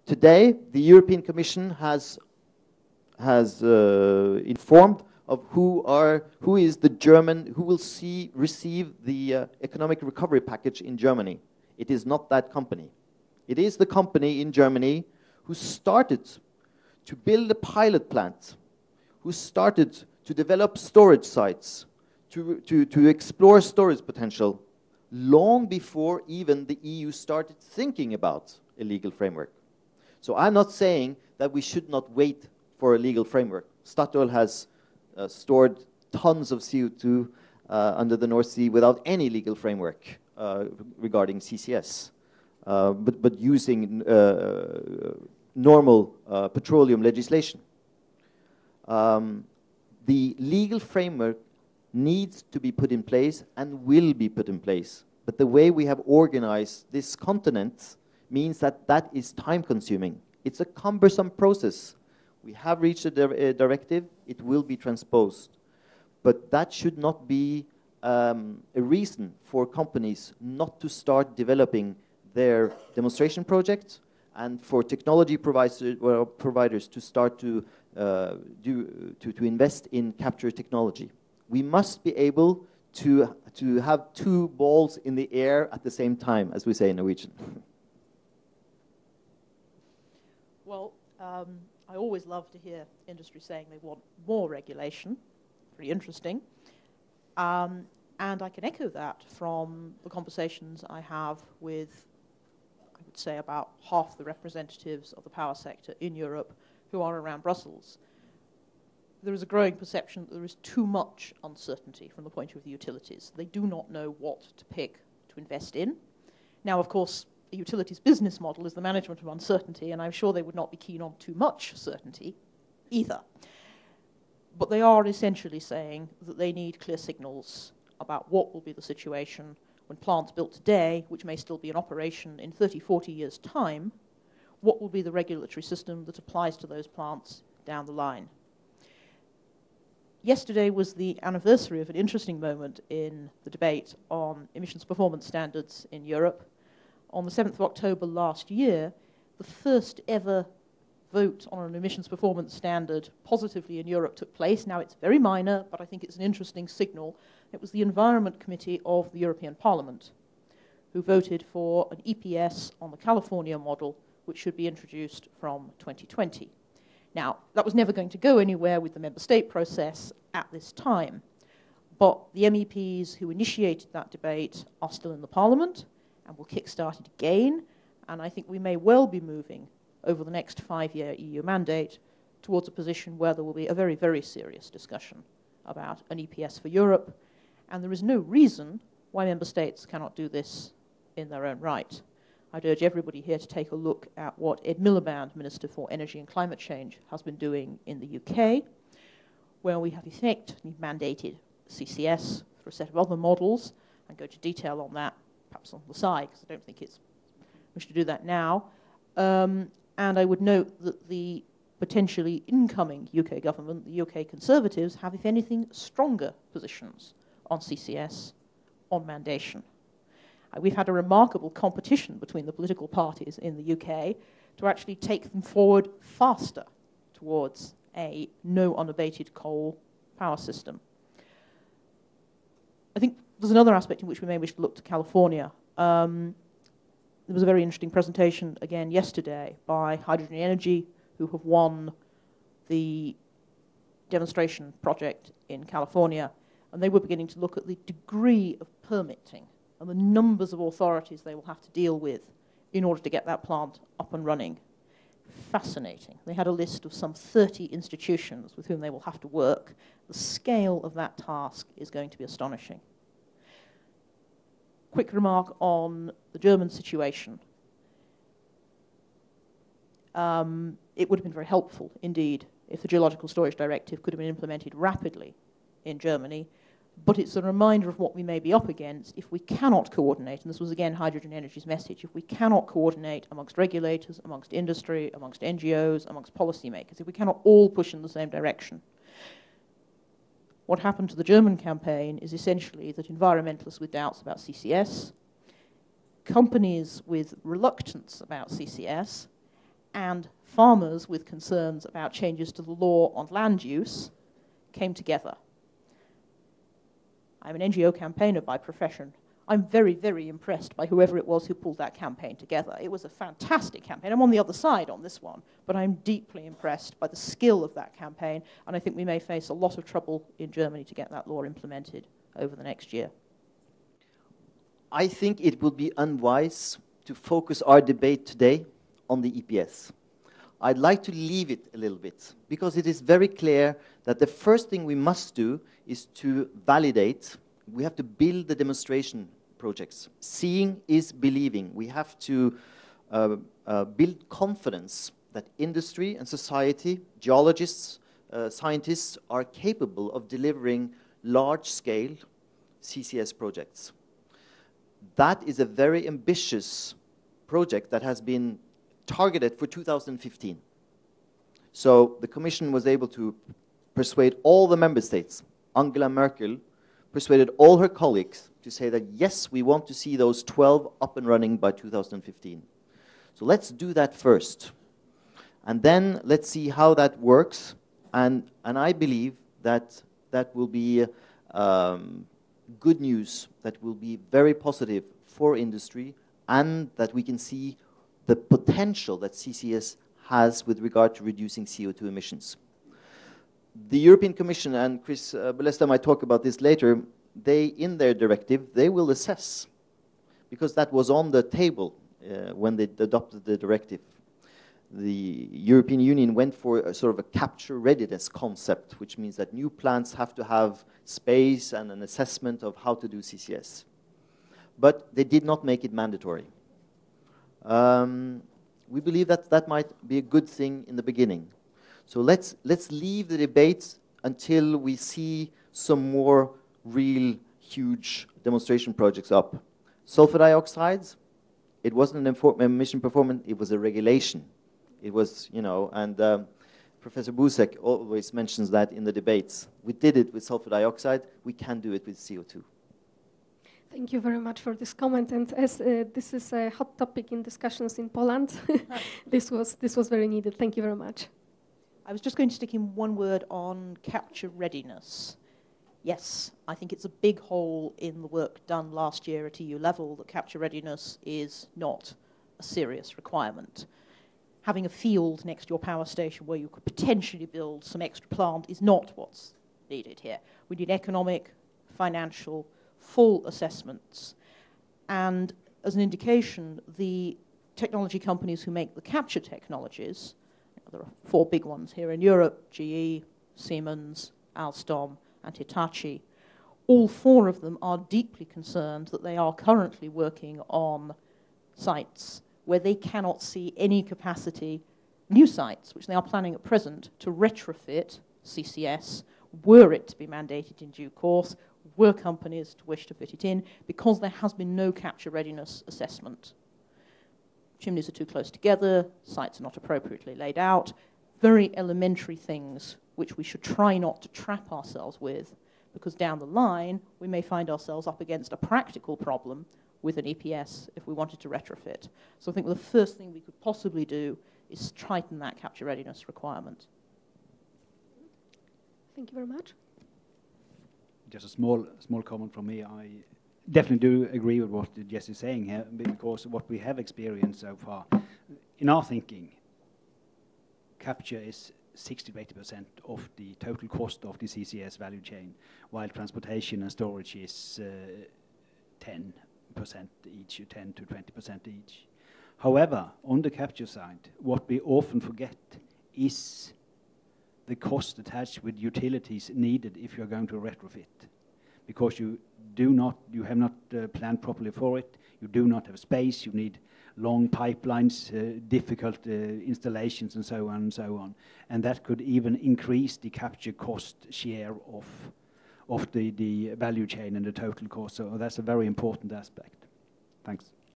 Today, the European Commission has informed of who is the German, who will receive the economic recovery package in Germany. It is not that company. It is the company in Germany who started to build a pilot plant, who started to develop storage sites, to explore storage potential, long before even the EU started thinking about a legal framework. So I'm not saying that we should not wait for a legal framework. Statoil has stored tons of CO2 under the North Sea without any legal framework regarding CCS, but using normal petroleum legislation. The legal framework needs to be put in place and will be put in place. But the way we have organized this continent means that that is time-consuming. It's a cumbersome process. We have reached a directive. It will be transposed. But that should not be a reason for companies not to start developing their demonstration projects and for technology providers to start to invest in capture technology. We must be able to have two balls in the air at the same time, as we say in Norwegian. Well, I always love to hear industry saying they want more regulation. Pretty interesting. And I can echo that from the conversations I have with, I would say, about half the representatives of the power sector in Europe who are around Brussels. There is a growing perception that there is too much uncertainty from the point of view of the utilities. They do not know what to pick to invest in. Now, of course, a utilities business model is the management of uncertainty, and I'm sure they would not be keen on too much certainty either. But they are essentially saying that they need clear signals about what will be the situation when plants built today, which may still be in operation in 30, 40 years' time, what will be the regulatory system that applies to those plants down the line. Yesterday was the anniversary of an interesting moment in the debate on emissions performance standards in Europe. On the 7th of October last year, the first ever vote on an emissions performance standard positively in Europe took place. Now, it's very minor, but I think it's an interesting signal. It was the Environment Committee of the European Parliament who voted for an EPS on the California model, which should be introduced from 2020. Now, that was never going to go anywhere with the member state process at this time. But the MEPs who initiated that debate are still in the Parliament and will kickstart it again. And I think we may well be moving over the next 5-year EU mandate towards a position where there will be a very, very serious discussion about an EPS for Europe. And there is no reason why member states cannot do this in their own right. I'd urge everybody here to take a look at what Ed Miliband, Minister for Energy and Climate Change, has been doing in the UK, where we have effectively mandated CCS for a set of other models, and go to detail on that, perhaps on the side, because I don't think it's we should do that now. And I would note that the potentially incoming UK government, the UK Conservatives, have, if anything, stronger positions on CCS, on mandation. We've had a remarkable competition between the political parties in the UK to actually take them forward faster towards a no unabated coal power system. I think there's another aspect in which we may wish to look to California. There was a very interesting presentation again yesterday by Hydrogen Energy, who have won the demonstration project in California, and they were beginning to look at the degree of permitting and the numbers of authorities they will have to deal with in order to get that plant up and running. Fascinating. They had a list of some 30 institutions with whom they will have to work. The scale of that task is going to be astonishing. Quick remark on the German situation. It would have been very helpful, indeed, if the Geological Storage Directive could have been implemented rapidly in Germany. But it's a reminder of what we may be up against if we cannot coordinate, and this was again Hydrogen Energy's message, if we cannot coordinate amongst regulators, amongst industry, amongst NGOs, amongst policymakers, if we cannot all push in the same direction. What happened to the German campaign is essentially that environmentalists with doubts about CCS, companies with reluctance about CCS, and farmers with concerns about changes to the law on land use came together. I'm an NGO campaigner by profession. I'm very, very impressed by whoever it was who pulled that campaign together. It was a fantastic campaign. I'm on the other side on this one, but I'm deeply impressed by the skill of that campaign, and I think we may face a lot of trouble in Germany to get that law implemented over the next year. I think it would be unwise to focus our debate today on the EPS. I'd like to leave it a little bit, because it is very clear that the first thing we must do is to validate. We have to build the demonstration projects. Seeing is believing. We have to build confidence that industry and society, geologists, scientists are capable of delivering large-scale CCS projects. That is a very ambitious project that has been targeted for 2015. So the Commission was able to persuade all the member states. Angela Merkel persuaded all her colleagues to say that, yes, we want to see those 12 up and running by 2015. So let's do that first. And then let's see how that works. And I believe that that will be good news, that will be very positive for industry, and that we can see the potential that CCS has with regard to reducing CO2 emissions. The European Commission, and Chris Bolesta might talk about this later, they, in their directive, they will assess, because that was on the table when they adopted the directive. The European Union went for a sort of a capture readiness concept, which means that new plants have to have space and an assessment of how to do CCS. But they did not make it mandatory. We believe that that might be a good thing in the beginning. So let's leave the debates until we see some more real huge demonstration projects up. Sulfur dioxides, it wasn't an emission performance, it was a regulation. It was, you know, and Professor Busek always mentions that in the debates. We did it with sulfur dioxide, we can do it with CO2. Thank you very much for this comment. And as this is a hot topic in discussions in Poland, this was very needed. Thank you very much. I was just going to stick in one word on capture readiness. Yes, I think it's a big hole in the work done last year at EU level that capture readiness is not a serious requirement. Having a field next to your power station where you could potentially build some extra plant is not what's needed here. We need economic, financial, full assessments. And as an indication, the technology companies who make the capture technologies, there are 4 big ones here in Europe, GE, Siemens, Alstom, and Hitachi, all 4 of them are deeply concerned that they are currently working on sites where they cannot see any capacity, new sites, which they are planning at present, to retrofit CCS, were it to be mandated in due course, were companies to wish to fit it in, because there has been no capture readiness assessment. Chimneys are too close together, sites are not appropriately laid out, very elementary things which we should try not to trap ourselves with, because down the line we may find ourselves up against a practical problem with an EPS if we wanted to retrofit. So I think the first thing we could possibly do is tighten that capture readiness requirement. Thank you very much. Just a small comment from me. I definitely do agree with what Jess is saying here, because what we have experienced so far, in our thinking, capture is 60 to 80% of the total cost of the CCS value chain, while transportation and storage is 10% each, 10 to 20% each. However, on the capture side, what we often forget is the cost attached with utilities needed if you're going to retrofit, because you have not planned properly for it, you do not have space, you need long pipelines, difficult installations, and so on and so on. And that could even increase the capture cost share of the value chain and the total cost. So that's a very important aspect. Thanks.